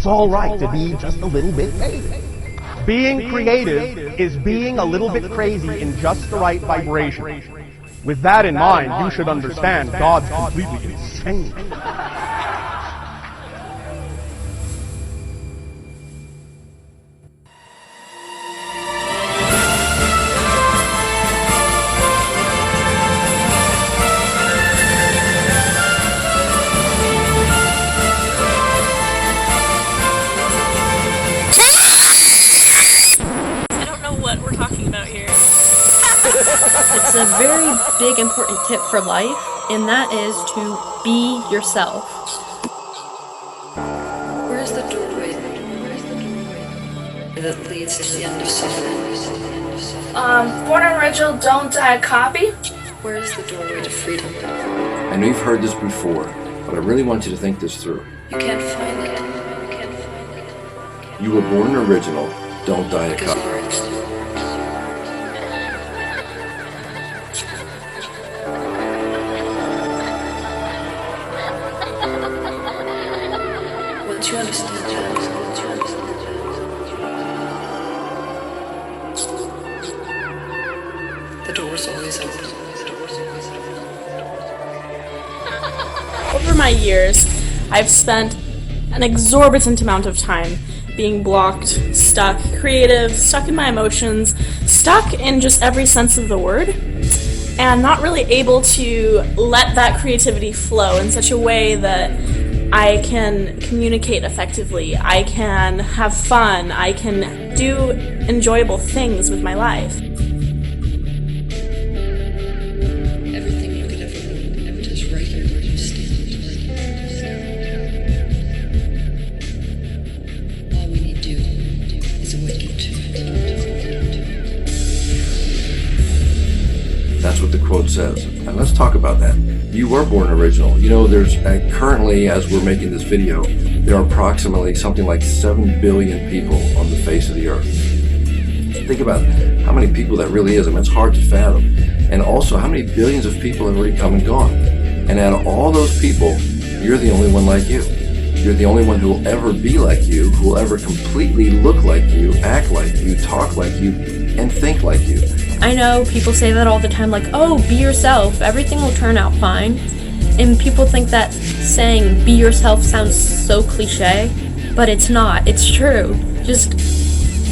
it's all right to be just a little bit vague. Being creative is being a little bit crazy in just the right vibration. With that in mind, you should understand God's completely insane. It's a very big, important tip for life, and that is to be yourself. Where's the doorway that leads to the end of suffering? Born original, don't die copy. Where is the doorway to freedom? I know you've heard this before, but I really want you to think this through. You can't find it. You were born an original, don't die a Because copy. you are excluded. Once you understand that, the door's always open. Over my years, I've spent an exorbitant amount of time being blocked, stuck, creative, stuck in my emotions, stuck in just every sense of the word, and not really able to let that creativity flow in such a way that I can communicate effectively, I can have fun, I can do enjoyable things with my life. Everything you could ever touch right here where you stand. All we need to do is awaken to it. That's what the quote says. And let's talk about that. You were born original. You know, there's currently, as we're making this video, there are approximately something like 7 billion people on the face of the earth. Think about how many people that really is. I mean, it's hard to fathom. And also, how many billions of people have already come and gone. And out of all those people, you're the only one like you. You're the only one who will ever be like you, who will ever completely look like you, act like you, talk like you, and think like you. I know people say that all the time, like, oh, be yourself, everything will turn out fine. And people think that saying be yourself sounds so cliche, but it's not. It's true. Just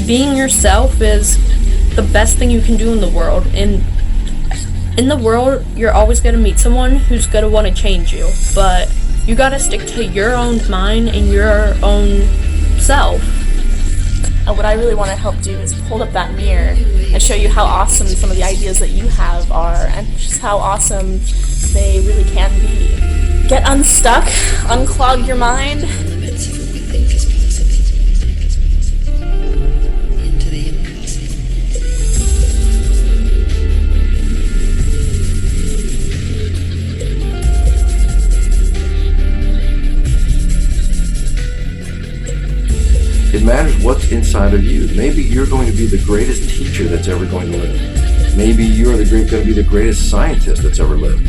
being yourself is the best thing you can do in the world. And in the world, you're always going to meet someone who's going to want to change you, but you got to stick to your own mind and your own self. What I really want to help do is hold up that mirror and show you how awesome some of the ideas that you have are, and just how awesome they really can be. Get unstuck, unclog your mind. Limits of what we think is possible. Into the impossible. It matters what's inside of you. Maybe you're going to be the greatest teacher that's ever going to live. Maybe you're going to be the greatest scientist that's ever lived.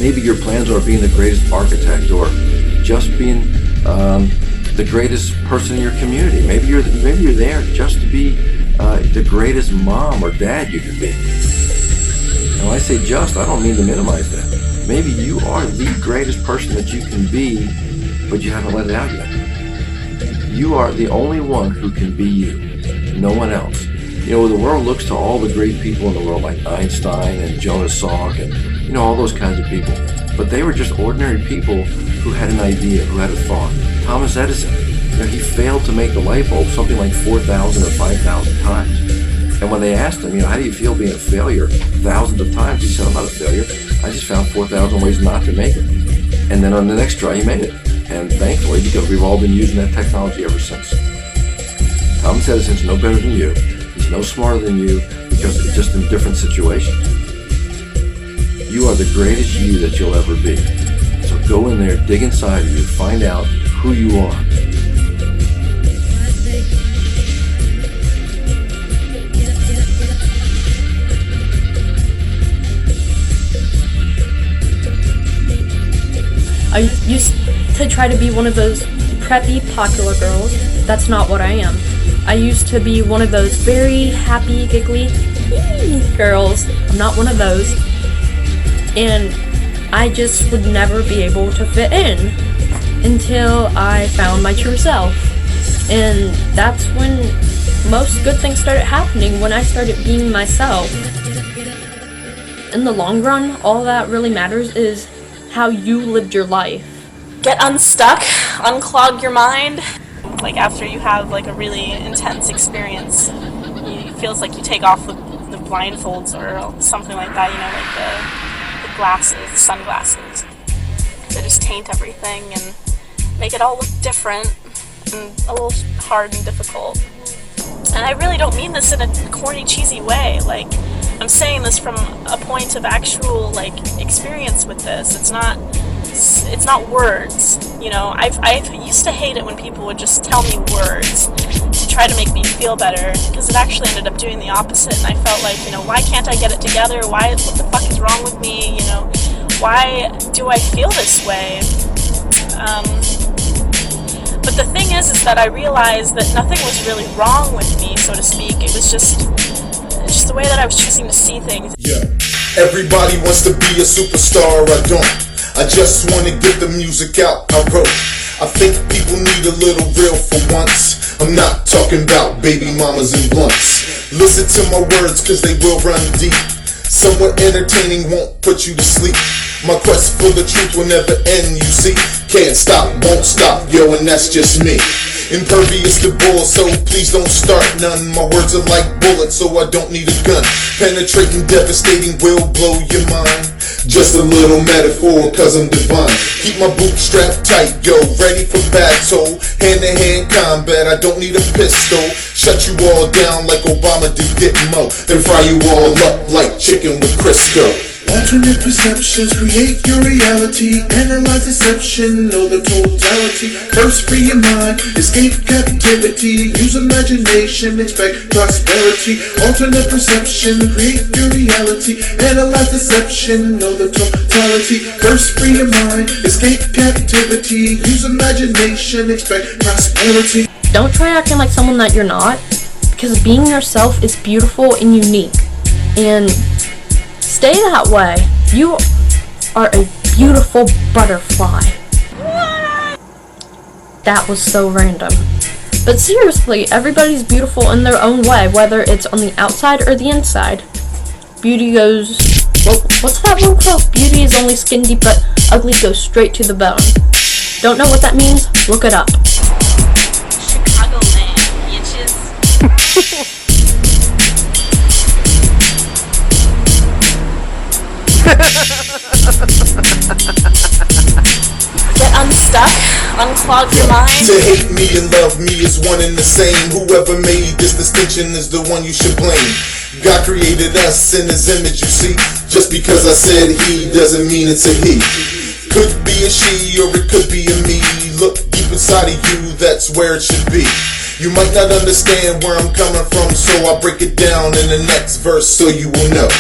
Maybe your plans are being the greatest architect, or just being the greatest person in your community. Maybe you're there just to be the greatest mom or dad you can be. And when I say just, I don't mean to minimize that. Maybe you are the greatest person that you can be, but you haven't let it out yet. You are the only one who can be you, no one else. You know, the world looks to all the great people in the world, like Einstein and Jonas Salk and, you know, all those kinds of people. But they were just ordinary people who had an idea, who had a thought. Thomas Edison, you know, he failed to make the light bulb something like 4,000 or 5,000 times. And when they asked him, you know, how do you feel being a failure thousands of times? He said, I'm not a failure. I just found 4,000 ways not to make it. And then on the next try, he made it. And thankfully, because we've all been using that technology ever since. Thomas Edison's no better than you. He's no smarter than you, because it's just in different situations. You are the greatest you that you'll ever be. So go in there, dig inside of you, find out who you are. I used to try to be one of those preppy, popular girls. That's not what I am. I used to be one of those very happy, giggly girls. I'm not one of those. And I just would never be able to fit in until I found my true self. And that's when most good things started happening, when I started being myself. In the long run, all that really matters is how you lived your life. Get unstuck, unclog your mind. Like after you have like a really intense experience, it feels like you take off the blindfolds or something like that, like the glasses, the sunglasses. They just taint everything and make it all look different and a little hard and difficult. And I really don't mean this in a corny, cheesy way. Like, I'm saying this from a point of actual, experience with this. It's not words, I used to hate it when people would just tell me words to try to make me feel better, because it actually ended up doing the opposite, and I felt like, why can't I get it together? What the fuck is wrong with me? Why do I feel this way? But the thing is that I realized that nothing was really wrong with me, so to speak. It was just the way that I was choosing to see things. Yeah, everybody wants to be a superstar, I don't. I just want to get the music out I wrote. I think people need a little real for once. I'm not talking about baby mamas and blunts. Listen to my words, cause they will run deep. Somewhat entertaining won't put you to sleep. My quest for the truth will never end, you see. Can't stop, won't stop, yo, and that's just me. Impervious to bull, so please don't start none. My words are like bullets, so I don't need a gun. Penetrating, devastating will blow your mind. Just a little metaphor, cause I'm divine. Keep my boots strapped tight, yo, ready for battle. Hand-to-hand combat, I don't need a pistol. Shut you all down like Obama did Gitmo. Then fry you all up like chicken with Crisco. Alternate perceptions create your reality. Analyze deception, know the totality. First free your mind, escape captivity. Use imagination, expect prosperity. Alternate perception, create your reality. Analyze deception, know the totality. First free your mind, escape captivity. Use imagination, expect prosperity. Don't try acting like someone that you're not, because being yourself is beautiful and unique. And stay that way. You are a beautiful butterfly. That was so random. But seriously, everybody's beautiful in their own way, whether it's on the outside or the inside. Beauty goes... Well, what's that one quote? Beauty is only skin deep, but ugly goes straight to the bone. Don't know what that means? Look it up. Chicagoland, bitches. Get unstuck, unclog your mind. To hate me and love me is one and the same. Whoever made this distinction is the one you should blame. God created us in his image, you see. Just because I said he doesn't mean it's a he. Could be a she or it could be a me. Look deep inside of you, that's where it should be. You might not understand where I'm coming from, so I'll break it down in the next verse so you will know.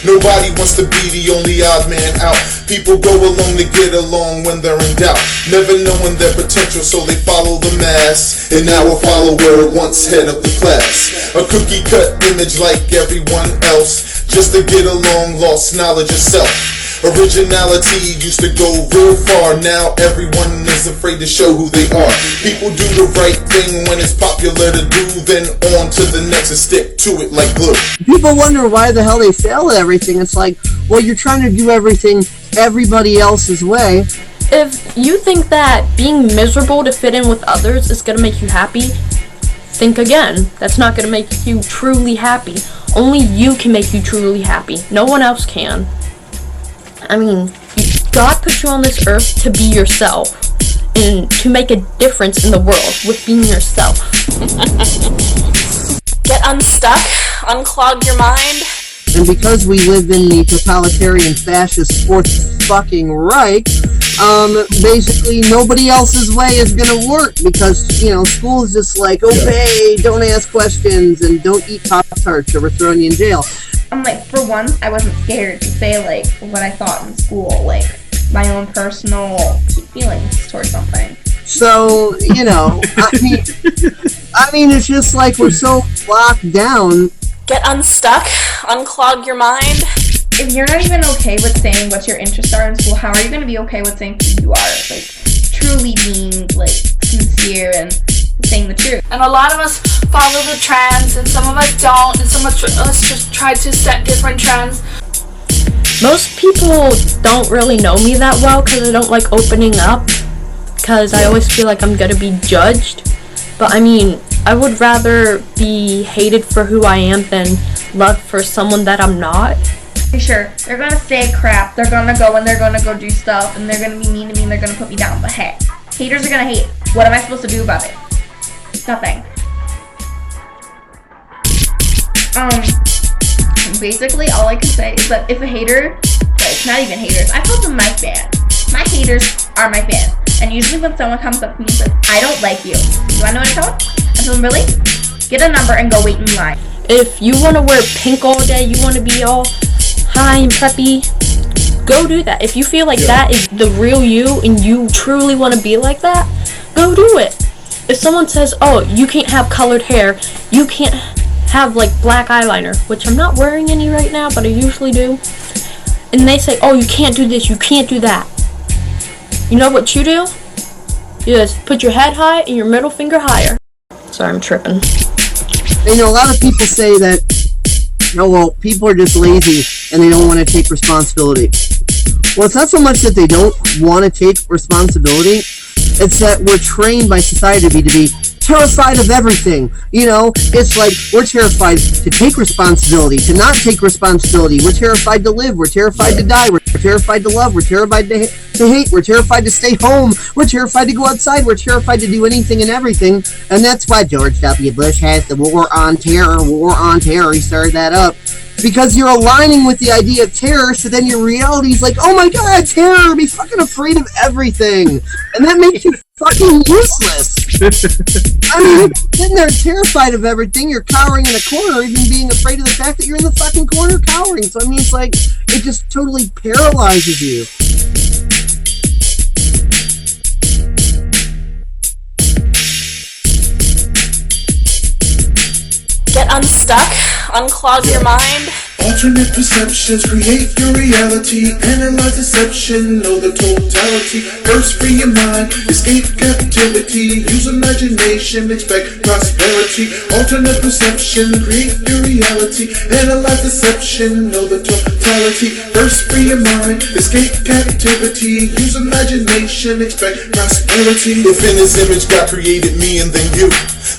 Nobody wants to be the only odd man out. People go along to get along when they're in doubt, never knowing their potential, so they follow the mass. And now a follower, once head of the class. A cookie cut image like everyone else, just to get along, lost knowledge of self. Originality used to go real far. Now everyone is afraid to show who they are. People do the right thing when it's popular to do, then on to the next and stick to it like glue. People wonder why the hell they fail at everything. It's like, well, you're trying to do everything everybody else's way. If you think that being miserable to fit in with others is gonna make you happy, think again. That's not gonna make you truly happy. Only you can make you truly happy. No one else can. I mean, God put you on this earth to be yourself and to make a difference in the world with being yourself. Get unstuck, unclog your mind. And because we live in the totalitarian fascist Fourth fucking Reich, basically nobody else's way is gonna work, because, school is just like, obey, don't ask questions, and don't eat Pop-Tarts or we're throwing you in jail. I'm like, for once, I wasn't scared to say, what I thought in school, my own personal feelings towards something. So, you know, I mean, it's just like we're so locked down. Get unstuck, unclog your mind. If you're not even okay with saying what your interests are in school, how are you going to be okay with saying who you are? Like, truly being, like, sincere and saying the truth. And a lot of us follow the trends, and some of us don't, and some of us just try to set different trends. Most people don't really know me that well because I don't like opening up, because I always feel like I'm gonna be judged. But I mean, I would rather be hated for who I am than loved for someone that I'm not. Sure, they're gonna say crap, they're gonna go and they're gonna go do stuff, and they're gonna be mean to me and they're gonna put me down, but hey, haters are gonna hate. What am I supposed to do about it? Nothing. Basically, all I can say is that if a hater, like, not even haters, I call them my fans. My haters are my fans. And usually when someone comes up to me and says, I don't like you, do I know what I tell them? I tell them, really? Get a number and go wait in line. If you want to wear pink all day, you want to be all high and preppy, go do that. If you feel like that is the real you and you truly want to be like that, go do it. If someone says, oh, you can't have colored hair, you can't have like black eyeliner, which I'm not wearing any right now, but I usually do, and they say, oh, you can't do this, you can't do that, you know what you do? You just put your head high and your middle finger higher. Sorry, I'm tripping. You know, a lot of people say that, oh, well, people are just lazy and they don't want to take responsibility. Well, it's not so much that they don't want to take responsibility, it's that we're trained by society to be terrified of everything. You know, it's like we're terrified to take responsibility, to not take responsibility. We're terrified to live. We're terrified to die. We're terrified to love. We're terrified to hate. We're terrified to stay home. We're terrified to go outside. We're terrified to do anything and everything. And that's why George W. Bush has the war on terror. War on terror. He started that up. Because you're aligning with the idea of terror, so then your reality is like, oh my god, terror, be fucking afraid of everything. And that makes you fucking useless. I mean, you're sitting there terrified of everything, you're cowering in a corner, even being afraid of the fact that you're in the fucking corner cowering. So I mean, it's like, it just totally paralyzes you. Get unstuck, unclog your mind. Alternate perceptions create your reality. Analyze deception, know the totality. First free your mind, escape captivity. Use imagination, expect prosperity. Alternate perception create your reality. Analyze deception, know the totality. First free your mind, escape captivity. Use imagination, expect prosperity. If in his image God created me and then you,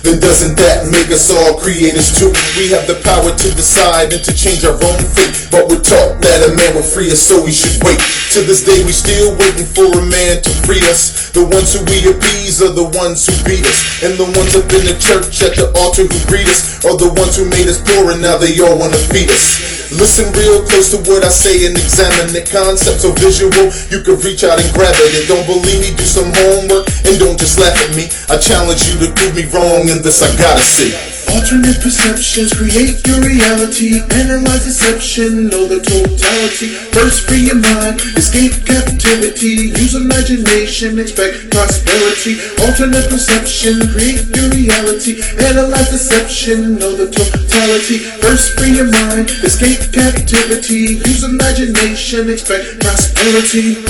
then doesn't that make us all creators too? We have the power to decide and to change our own fate, but we're taught that a man will free us, so we should wait. To this day we still waiting for a man to free us. The ones who we appease are the ones who beat us, and the ones up in the church at the altar who greet us are the ones who made us poor and now they all want to feed us. Listen real close to what I say and examine the concept so visual you can reach out and grab it. And don't believe me, do some homework and don't just laugh at me. I challenge you to prove me wrong, and this I gotta see. Alternate perceptions create your reality. Analyze deception, know the totality. First free your mind, escape captivity. Use imagination, expect prosperity. Alternate perception create your reality. Analyze deception, know the totality. First free your mind, escape captivity. Use imagination, expect prosperity.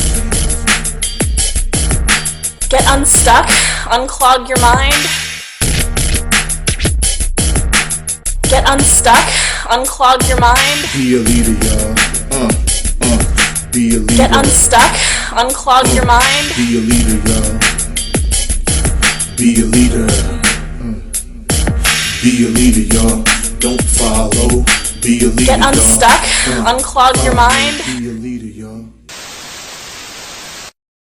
Get unstuck, unclog your mind. Get unstuck, unclog your mind. Be a leader, y'all. Be a leader. Get unstuck, unclog your mind. Be a leader, y'all. Be a leader. Be a leader, y'all. Don't follow. Be a leader, Get unstuck, y'all. unclog your mind. Be a